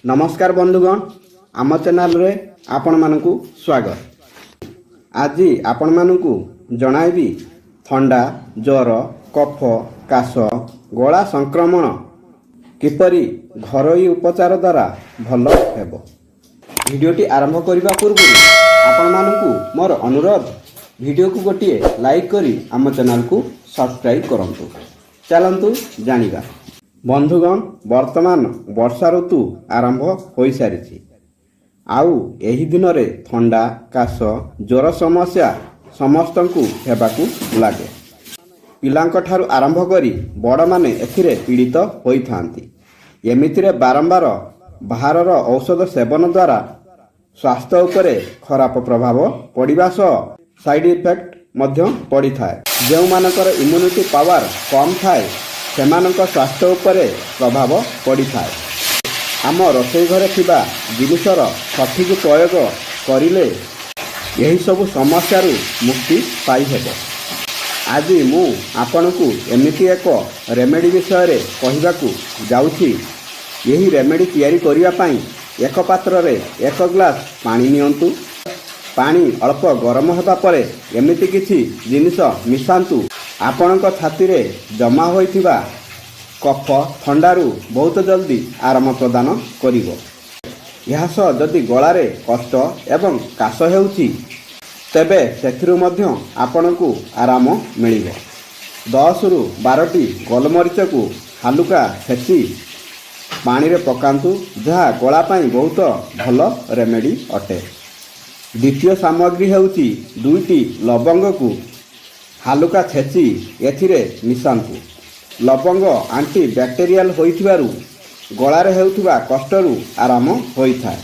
नमस्कार बंधुगण, आम चैनल रे आपण मानकु स्वागत। आज आपण मानकु जणाइबी थंडा, ज्वर, कफ, काश, गला संक्रमण किपरि घरोई उपचार द्वारा भल हेबो। भिडियोटी आरंभ करबा पूर्व आपण मानकु मोर अनुरोध, भिडियो को गोटे लाइक करी आम चैनल को सब्सक्राइब करंतु। चलंतु जानिबा। बंधुगण, वर्तमान वर्षा ऋतु आरंभ हो सारी आउ एही दिन रे थंडा, काश, ज्वर समस्या समस्त को हेबाकू लागे। पिलांक ठारू आरंभ करी बड़ माने एथिरे पीड़ित होई थांती। एमितिरे बारंबार बाहरर औषध सेवन द्वारा स्वास्थ्य उपरे खराब प्रभाव पड़िबा सह साइड इफेक्ट मध्य पड़ी थाए। जो मानकर इम्यूनिटी पावर कम थाए सेमानक स्वास्थ्य उपरे प्रभाव पड़ी थाए। आम रोषेई घरे थिबा जिनिसर सठिक प्रयोग करिले यही सब समस्या मुक्ति पाई हेबो। आज मु आपनकु एमिति एक रेमेडी विषय रे कहिबाकू जाउछि। यही रेमेडी तैयारी करिया पई एक पात्र रे 1 ग्लास पानी नियंतु। पानी अल्प गरम होता परे एमिति किछि जिनिस मिसांतु। आपणक छाती रे जमा होइथिबा कफ थंडारू बहुत जल्दी आराम प्रदान करिवो। यह सह जदि गलारे कष्ट एवं काश हेउछि तेबे सेथिरु मध्य आपणकु आराम मिलिवो। 10 रु 12टी गोलमरीच को हालुका छेची पानी रे पकांतु, जहा गला पाई बहुत भल रेमेडी अटे। द्वितीय सामग्री हेउछि 2टी लवंग को हालुका छेची एथिरे मिसांतु। लवंग आंटी बैक्टेरियल होइथिबारु गलारे हेउथिबा कष्टरू आराम होइथाय।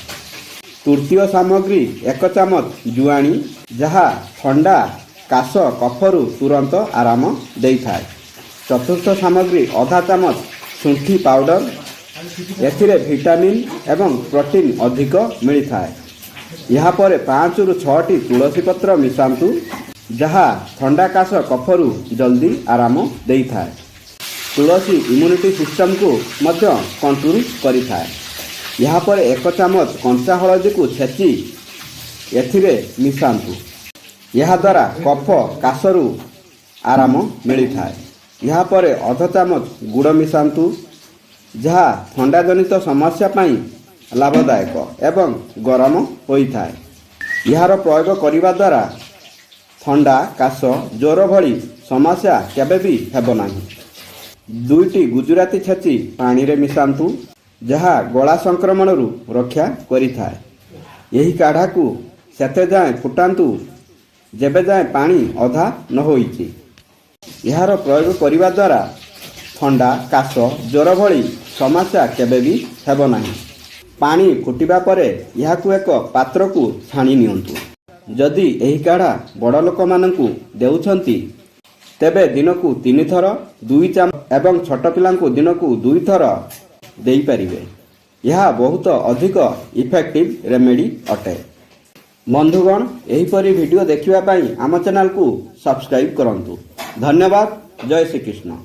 तृतीय सामग्री 1 चामच जुआणी, जहा थंडा, काश, कफरू तुरंत आराम देइथाय। चतुर्थ सामग्री आधा चामच शुंठी पाउडर, एथिरे विटामिन एवं प्रोटीन अधिक मिलिथाय। यहाँ पर 5 रु 6टी तुलसी पत्र मिसांतु, जहा थंडा, काश, कफरू जल्दी आराम देइथाय। तुलसी इम्यूनिटी सिस्टम को मध्य कंट्रोल करिथाय। यहाँ पर 1 चामच कंचा हलदी को छेची एथिरे मिसांतु। यह द्वारा कफ काशरू आराम मिलिथाय। यहाँ पर आधा चामच गुड़ मिसांतु, जहा थंडा जनित समस्या पाई लाभदायक एवं गरम होइथाय। यार प्रयोग करिबा द्वारा थंडा, काश, ज्वर भली समस्या केबे भी हेबो नाही। 2टी गुजराती छेची पानी रे मिसांतु, जहा गला संक्रमण रु रक्षा करिथाय। यही काढ़ा को सेते जाए फुटांतु जेबे जाए पानी अधा न होइछि। यार प्रयोग करिबा द्वारा थंडा, काश, ज्वर भली समस्या केबे भी हेबो नाही। पानी फुटिबा परे याकू एक पात्र को छाणी नियंतु। जदि एही काढ़ा बड़ लोक मानकु देउछंती तेबे दिनकू 3 थर 2 चामच एवं छोट पिलांकु दिनकू 2 थर देई परिबे। यह बहुत अधिक इफेक्टिव रेमेडी अटे। बंधुगण, एही परी वीडियो देखिबा पई आम चैनल को सब्सक्राइब करंतु। धन्यवाद। जय श्री कृष्ण।